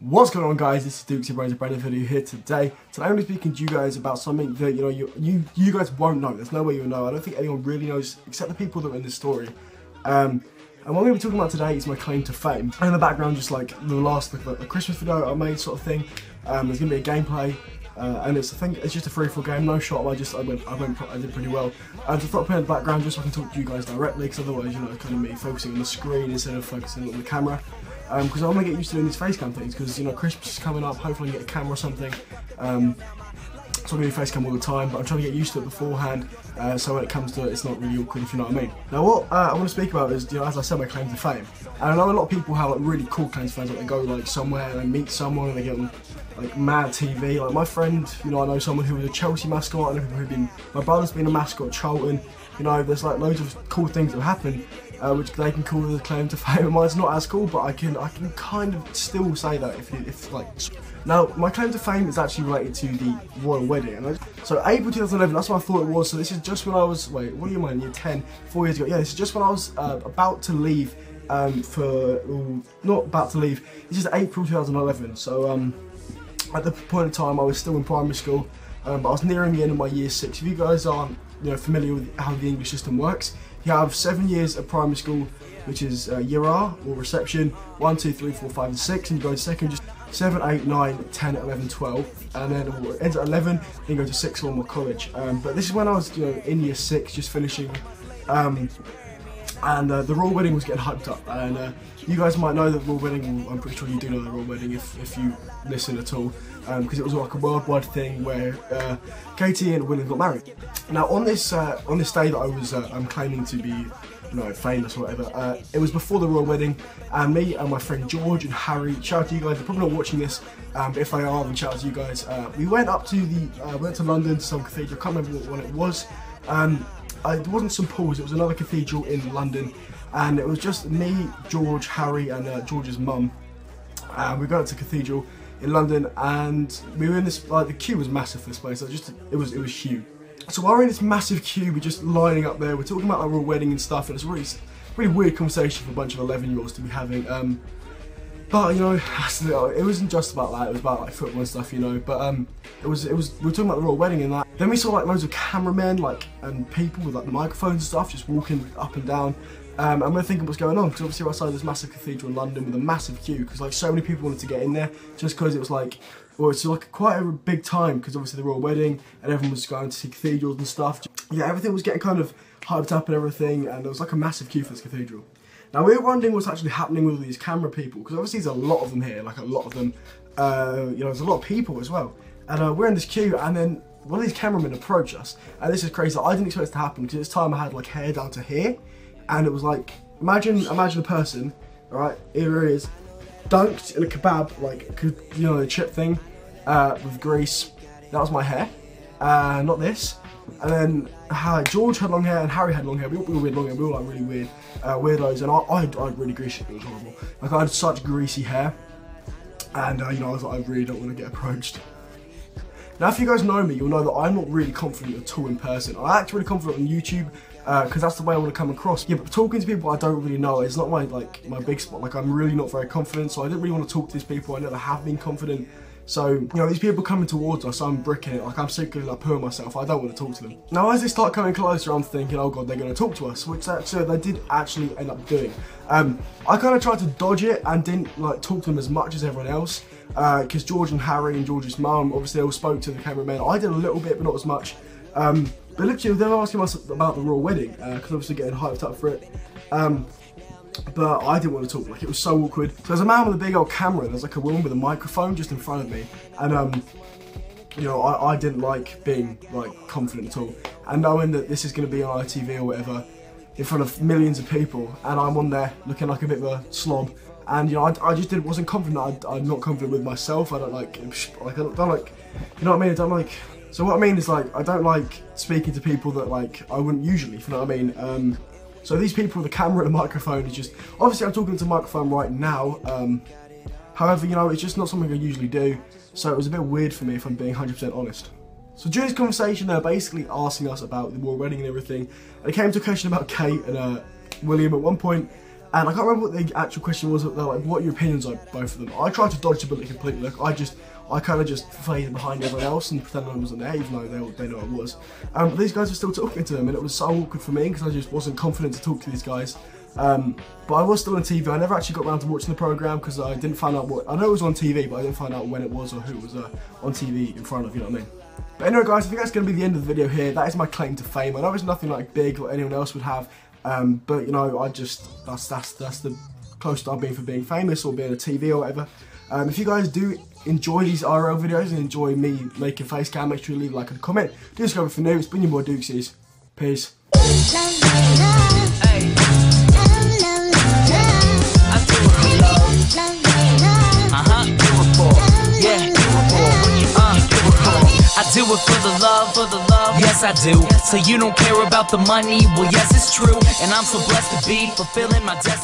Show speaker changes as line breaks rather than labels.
What's going on, guys? This is Dukes, your brains, a brand new video here today. Today I'm going to be speaking to you guys about something that you guys won't know. There's no way you'll know. I don't think anyone really knows except the people that are in this story. And what I'm going to be talking about today is my claim to fame. And in the background, just like the last Christmas video I made, sort of thing. There's going to be a gameplay, and it's just a free-for-all game, no shot. I did pretty well. So I thought I'd put it in the background just so I can talk to you guys directly, because otherwise, it's kind of me focusing on the screen instead of focusing on the camera. Because I want to get used to doing these face cam things, because Christmas is coming up, hopefully I can get a camera or something. So I'm going to do face cam all the time, but I'm trying to get used to it beforehand, so when it comes to it, it's not really awkward, if you know what I mean. Now what I want to speak about is, as I said, my claim to fame. And I know a lot of people have really cool claims to fame, like they go somewhere and they meet someone and they get on mad TV. Like my friend, I know someone who was a Chelsea mascot, and my brother's been a mascot at Charlton. There's loads of cool things that happen. Which they can call the claim to fame. Mine's not as cool, but I can kind of still say that Now, my claim to fame is actually related to the royal wedding. So April 2011, that's what I thought it was. So this is just when I was, what do you mean, year 10, 4 years ago. Yeah, this is just when I was about to leave not about to leave, this is April 2011. So at the point in time, I was still in primary school, but I was nearing the end of my year 6. If you guys aren't familiar with how the English system works, you have 7 years of primary school, which is year R, or reception, 1, 2, 3, 4, 5 and 6, and you go to second, just 7, 8, 9, 10, 11, 12, and then it ends at 11, then you go to 6 form or college. But this is when I was in year 6, just finishing, and the royal wedding was getting hyped up, and you guys might know the royal wedding. Well, I'm pretty sure you do know the royal wedding if you listen at all, because it was like a worldwide thing where Katie and William got married. Now on this day that I was I'm claiming to be famous or whatever, it was before the royal wedding, and me and my friend George and Harry, shout out to you guys, they're probably not watching this, but if they are, then shout out to you guys. We went up to went to London to some cathedral, I can't remember what one it was. It wasn't St Paul's, it was another cathedral in London, and it was just me, George, Harry and George's mum. We got to cathedral in London, and we were in this, the queue was massive for this place, it was huge. So while we're in this massive queue, we're just lining up there, we're talking about our royal wedding and stuff, and it's a really weird conversation for a bunch of 11-year-olds to be having. But it wasn't just about that, it was about football and stuff, but we were talking about the royal wedding and that. Then we saw loads of cameramen and people with the microphones and stuff just walking up and down, and we're thinking what's going on, because obviously we're outside this massive cathedral in London with a massive queue, because so many people wanted to get in there, just because it was it's quite a big time, because obviously the royal wedding and everyone was going to see cathedrals and stuff. Yeah, everything was getting kind of hyped up and everything, and there was a massive queue for this cathedral. Now we were wondering what's actually happening with all these camera people, because obviously there's a lot of them here, a lot of them, there's a lot of people as well. And we're in this queue, and then one of these cameramen approached us, and this is crazy. I didn't expect this to happen, because at this time I had hair down to here, and it was imagine a person, alright, here he is, dunked in a kebab, the chip thing, with grease. That was my hair, not this. And then George had long hair and Harry had long hair. We all had long hair. We were really weird weirdos, and I had really greasy. It was horrible. I had such greasy hair, and I was I really don't want to get approached. Now, if you guys know me, you'll know that I'm not really confident at all in person. I act really confident on YouTube, because that's the way I want to come across. Yeah, but talking to people I don't really know is not my big spot. I'm really not very confident, so I didn't really want to talk to these people. I never have been confident. So, these people coming towards us, I'm bricking it, I'm secretly pooing myself, I don't want to talk to them. Now, as they start coming closer, I'm thinking, oh god, they're going to talk to us, which they did actually end up doing. I kind of tried to dodge it and didn't talk to them as much as everyone else, because George and Harry and George's mum, obviously they all spoke to the cameraman. I did a little bit, but not as much. But literally, they were asking us about the royal wedding, because obviously getting hyped up for it. But I didn't want to talk, it was so awkward. So there's a man with a big old camera, and there's a woman with a microphone just in front of me, and I didn't like being confident at all, and knowing that this is going to be on ITV or whatever, in front of millions of people, and I'm on there looking like a bit of a slob, and I just wasn't confident. I'm not confident with myself. I don't I don't like, you know what I mean? I don't like. So what I mean is I don't like speaking to people that I wouldn't usually, if you know what I mean. So these people with the camera and the microphone is just, obviously I'm talking to the microphone right now, however, it's just not something I usually do, so it was a bit weird for me, if I'm being 100% honest. So during this conversation, they were basically asking us about the royal wedding and everything, and it came to a question about Kate and William at one point, And I can't remember what the actual question was. They're like, what are your opinions on both of them? I tried to dodge the bullet completely. Look, I kind of just faded behind everyone else and pretended I wasn't there, even though they know I was. But these guys were still talking to them, and it was so awkward for me because I just wasn't confident to talk to these guys. But I was still on TV. I never actually got around to watching the programme because I didn't find out what. I know it was on TV, but I didn't find out when it was or who it was on TV in front of. You know what I mean? But anyway, guys, I think that's going to be the end of the video here. That is my claim to fame. I know it's nothing like big or anyone else would have, but you know, that's the closest I've been for being famous or being on TV or whatever. If you guys do enjoy these IRL videos and enjoy me making face cam, make sure you leave a like and a comment. Do subscribe for new. It's been your boy Dukesies. Peace. I do it for the love, yes I do. So you don't care about the money, well yes it's true. And I'm so blessed to be fulfilling my destiny.